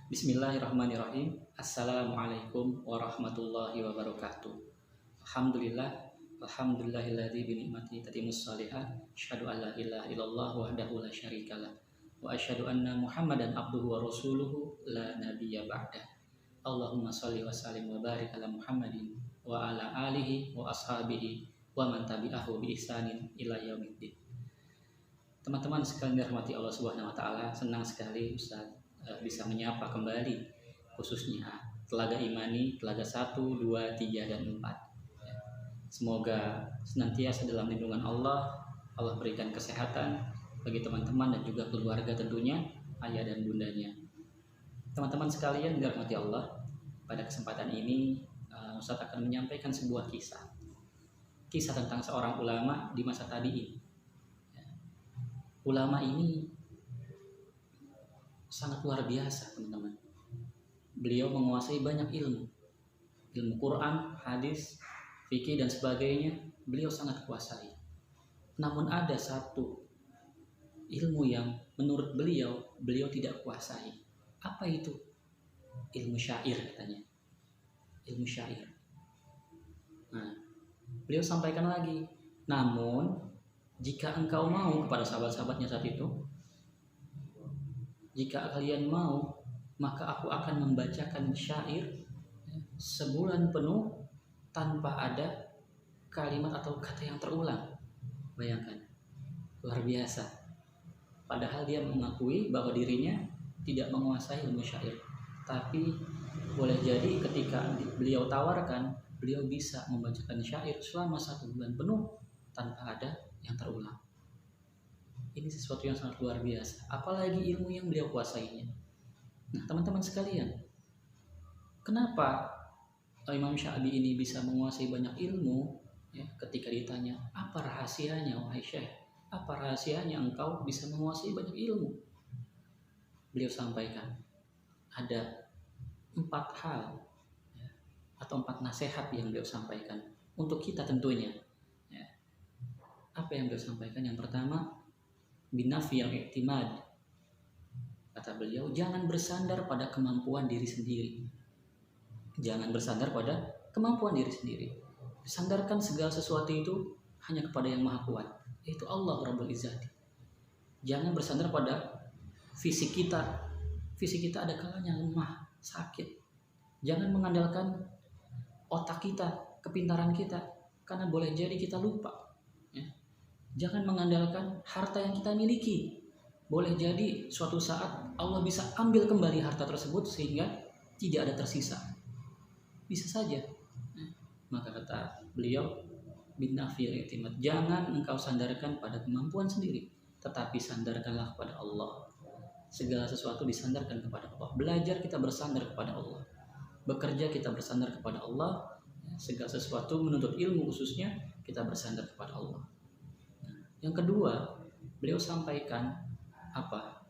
Bismillahirrahmanirrahim. Assalamualaikum warahmatullahi wabarakatuh. Alhamdulillahilladzi bi ni'matihi tatimmus shalihat. Asyhadu an la ilaha illallah wahdahu la syarikalah. Wa asyhadu anna Muhammadan abduhu wa rasuluhu la nabiyya ba'da. Allahumma shalli wa sallim wa barik ala Muhammadin wa ala alihi wa ashabihi wa man tabi'ahu bi ihsanin ila yaumiddin. Teman-teman sekalian dirahmati Allah Subhanahu wa taala, senang sekali Ustaz bisa menyapa kembali khususnya Telaga Imani, Telaga 1, 2, 3, dan 4. Semoga senantiasa dalam lindungan Allah berikan kesehatan bagi teman-teman dan juga keluarga tentunya, ayah dan bundanya. Teman-teman sekalian dirahmati Allah, pada kesempatan ini Ustaz akan menyampaikan sebuah kisah tentang seorang ulama di masa tabi'in. Ulama ini sangat luar biasa, teman-teman. Beliau menguasai banyak ilmu Quran, hadis, fikih dan sebagainya. Beliau sangat kuasai. Namun ada satu ilmu yang menurut beliau tidak kuasai. Apa itu? Ilmu syair, katanya. Ilmu syair. Nah, beliau sampaikan lagi. Namun jika engkau mau, kepada sahabat-sahabatnya saat itu, jika kalian mau, maka aku akan membacakan syair sebulan penuh tanpa ada kalimat atau kata yang terulang. Bayangkan, luar biasa. Padahal dia mengakui bahwa dirinya tidak menguasai ilmu syair. Tapi boleh jadi ketika beliau tawarkan, beliau bisa membacakan syair selama 1 bulan penuh tanpa ada yang terulang. Ini sesuatu yang sangat luar biasa. Apalagi ilmu yang beliau kuasainya. Nah, teman-teman sekalian, kenapa Imam Sya'bi ini bisa menguasai banyak ilmu? Ketika ditanya, apa rahasianya, wahai Syekh? Apa rahasianya engkau bisa menguasai banyak ilmu? Beliau sampaikan, ada 4 hal atau 4 nasihat yang beliau sampaikan untuk kita tentunya. Apa yang beliau sampaikan? Yang pertama, binafi al-i'timad. Kata beliau, jangan bersandar pada kemampuan diri sendiri. Jangan bersandar pada kemampuan diri sendiri. Sandarkan segala sesuatu itu hanya kepada yang Maha Kuat, yaitu Allah Rabbul Izzati. Jangan bersandar pada fisik kita. Fisik kita ada kalanya lemah, sakit. Jangan mengandalkan otak kita, kepintaran kita, karena boleh jadi kita lupa. Jangan mengandalkan harta yang kita miliki. Boleh jadi suatu saat Allah bisa ambil kembali harta tersebut sehingga tidak ada tersisa. Bisa saja. Maka kata beliau, binafil i'timad, jangan engkau sandarkan pada kemampuan sendiri, tetapi sandarkanlah kepada Allah. Segala sesuatu disandarkan kepada Allah. Belajar kita bersandar kepada Allah. Bekerja kita bersandar kepada Allah. Segala sesuatu menuntut ilmu khususnya kita bersandar kepada Allah. Yang kedua, beliau sampaikan apa?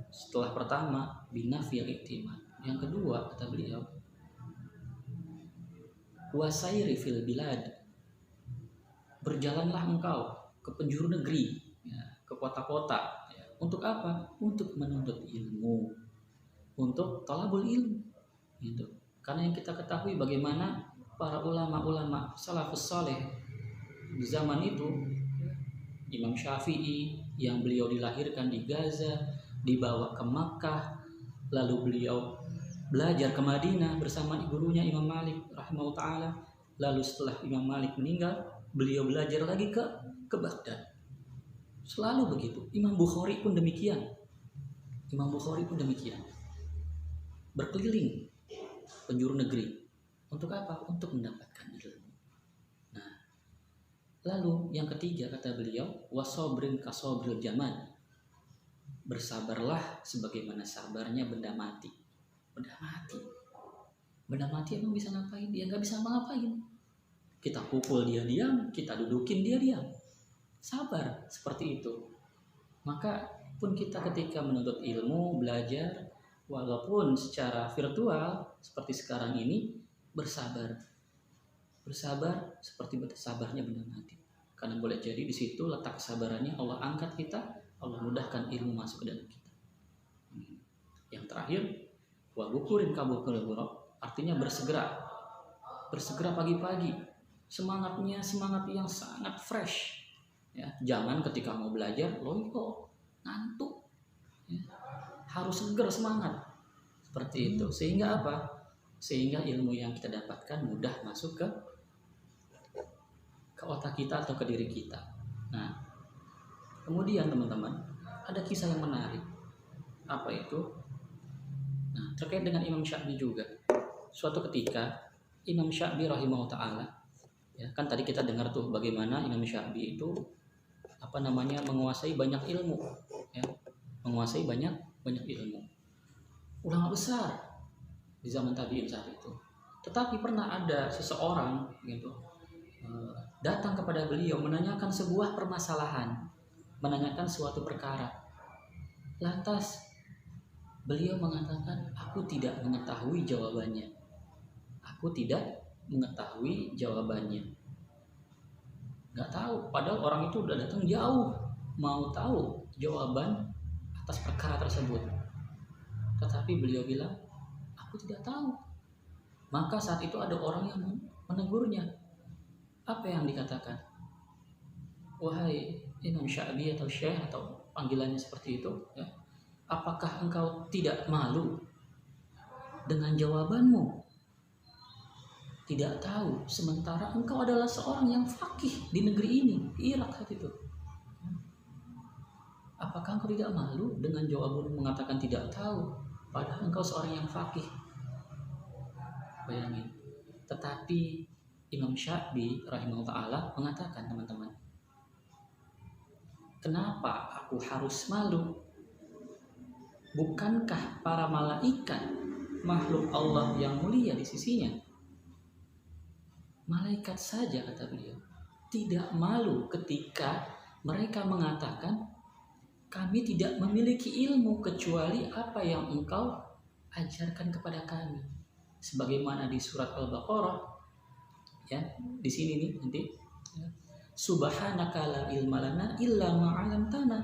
Setelah pertama, binafil i'timad. Yang kedua, kata beliau, wasairi fil bilad. Berjalanlah engkau ke penjuru negeri, ke kota-kota. Untuk apa? Untuk menuntut ilmu. Untuk talabul ilmu. Gitu. Karena yang kita ketahui bagaimana para ulama-ulama salafus saleh di zaman itu, Imam Syafi'i yang beliau dilahirkan di Gaza, dibawa ke Makkah, lalu beliau belajar ke Madinah bersama gurunya Imam Malik rahimahullah ta'ala. Lalu setelah Imam Malik meninggal, beliau belajar lagi ke Baghdad. Selalu begitu. Imam Bukhari pun demikian. Berkeliling penjuru negeri. Untuk apa? Untuk mendapatkan ilmu. Lalu yang ketiga, kata beliau, wasobrin kasobril jaman. Bersabarlah sebagaimana sabarnya benda mati. Benda mati emang bisa ngapain? Dia nggak bisa ngapain. Kita pukul dia diam, kita dudukin dia diam. Sabar seperti itu. Maka pun kita ketika menuntut ilmu, belajar, walaupun secara virtual seperti sekarang ini, bersabar seperti sabarnya benda mati. Karena boleh jadi di situ letak kesabarannya, Allah angkat kita, Allah mudahkan ilmu masuk ke dalam kita. Yang terakhir, Wa bukurin kabukuro, artinya bersegera. Bersegera pagi-pagi. Semangatnya semangat yang sangat fresh. Ya, jangan ketika mau belajar loyo, ngantuk. Ya, harus seger semangat. Seperti itu. Sehingga apa? Sehingga ilmu yang kita dapatkan mudah masuk ke otak kita atau ke diri kita. Nah, kemudian teman-teman, ada kisah yang menarik. Apa itu? Nah, terkait dengan Imam Syafi'i juga. Suatu ketika Imam Syafi'i rahimahullah ta'ala, ya, kan tadi kita dengar tuh bagaimana Imam Syafi'i itu menguasai banyak ilmu, ya, menguasai banyak ilmu. Ulama besar di zaman tabi'in saat itu. Tetapi pernah ada seseorang gitu datang kepada beliau menanyakan sebuah permasalahan, menanyakan suatu perkara. Lantas beliau mengatakan, aku tidak mengetahui jawabannya. Aku tidak mengetahui jawabannya. Gak tahu, padahal orang itu udah datang jauh mau tahu jawaban atas perkara tersebut. Tetapi beliau bilang, aku tidak tahu. Maka saat itu ada orang yang menegurnya. Apa yang dikatakan? Wahai Imam Syafi'i atau Syekh atau panggilannya seperti itu, ya, apakah engkau tidak malu dengan jawabanmu? Tidak tahu, sementara engkau adalah seorang yang faqih di negeri ini, di Irak saat itu. Apakah engkau tidak malu dengan jawabanmu mengatakan tidak tahu, padahal engkau seorang yang faqih? Bayangin. Tetapi Imam Syafi'i rahimahullah ta'ala mengatakan, teman-teman, kenapa aku harus malu? Bukankah para malaikat makhluk Allah yang mulia di sisinya? Malaikat saja, kata beliau, tidak malu ketika mereka mengatakan, kami tidak memiliki ilmu kecuali apa yang engkau ajarkan kepada kami. Sebagaimana di surat Al-Baqarah, ya, di sini nih nanti, ya, Subhanaka la ilma lana illa ma 'allamtana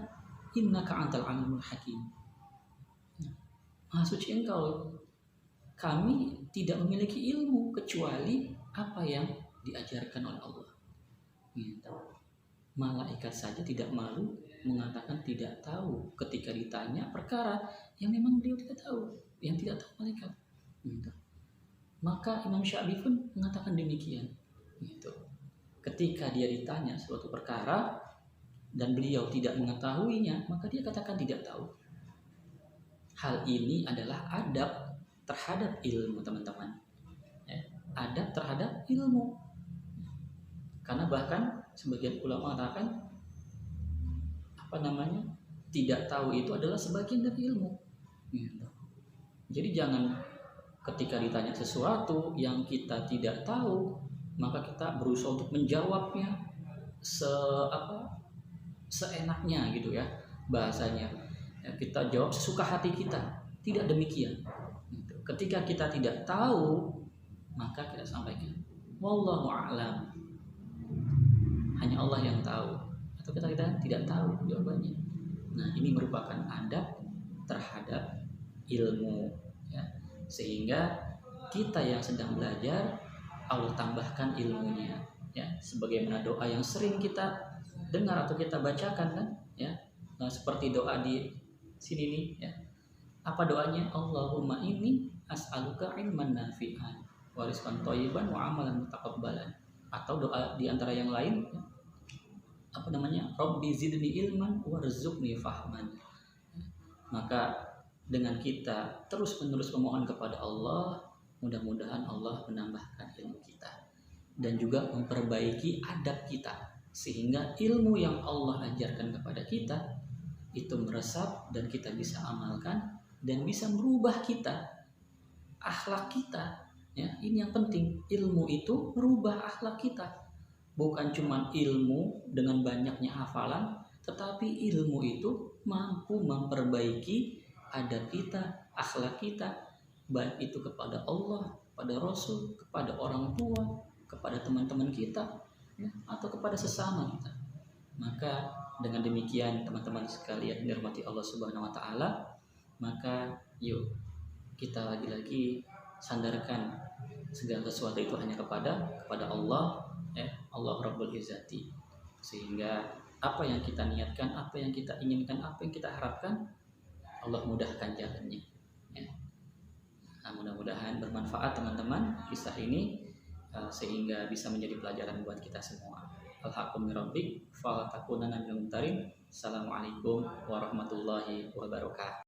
innaka antal alimul hakim. Maha suci engkau, kami tidak memiliki ilmu kecuali apa yang diajarkan oleh Allah. Gitu. Malaikat saja tidak malu mengatakan tidak tahu ketika ditanya perkara yang memang beliau tidak tahu, yang tidak tahu malaikat. Gitu. Maka Imam Syafi'i pun mengatakan demikian. Gitu. Ketika dia ditanya suatu perkara dan beliau tidak mengetahuinya, maka dia katakan tidak tahu. Hal ini adalah adab terhadap ilmu, teman-teman. Ya, adab terhadap ilmu. Karena bahkan sebagian ulama mengatakan tidak tahu itu adalah sebagian dari ilmu. Gitu. Jadi jangan ketika ditanya sesuatu yang kita tidak tahu, maka kita berusaha untuk menjawabnya seenaknya gitu ya bahasanya. Ya, kita jawab sesuka hati kita. Tidak demikian. Gitu. Ketika kita tidak tahu, maka kita sampaikan, wallahu a'lam. Hanya Allah yang tahu. Atau kita tidak tahu jawabannya. Nah, ini merupakan adab terhadap ilmu, ya. Sehingga kita yang sedang belajar, Allah tambahkan ilmunya, ya. Sebagaimana doa yang sering kita dengar atau kita bacakan, kan, ya. Nah, seperti doa di sini nih, ya. Apa doanya? Allahumma inni as'aluka ilman nafi'an wa rizqan thayyiban wa amalan mutaqabbalan. Atau doa di antara yang lain, ya. Rabbi zidni ilman warzuqni fahman. Maka dengan kita terus-menerus memohon kepada Allah, mudah-mudahan Allah menambahkan ilmu kita dan juga memperbaiki adab kita, sehingga ilmu yang Allah ajarkan kepada kita itu meresap dan kita bisa amalkan dan bisa merubah kita, akhlak kita, ya. Ini yang penting, ilmu itu merubah akhlak kita. Bukan cuma ilmu dengan banyaknya hafalan, tetapi ilmu itu mampu memperbaiki adab kita, akhlak kita, baik itu kepada Allah, kepada Rasul, kepada orang tua, kepada teman-teman kita, ya, atau kepada sesama kita. Maka dengan demikian, teman-teman sekalian dirahmati Allah Subhanahu wa taala, maka yuk kita lagi-lagi sandarkan segala sesuatu itu hanya kepada Allah, Allah Rabbul Izzati, sehingga apa yang kita niatkan, apa yang kita inginkan, apa yang kita harapkan, Allah mudahkan jalannya. Nah, mudah-mudahan bermanfaat teman-teman kisah ini, sehingga bisa menjadi pelajaran buat kita semua. Al-haqqu min rabbik fala takunanna minal mumtarin. Assalamualaikum warahmatullahi wabarakatuh.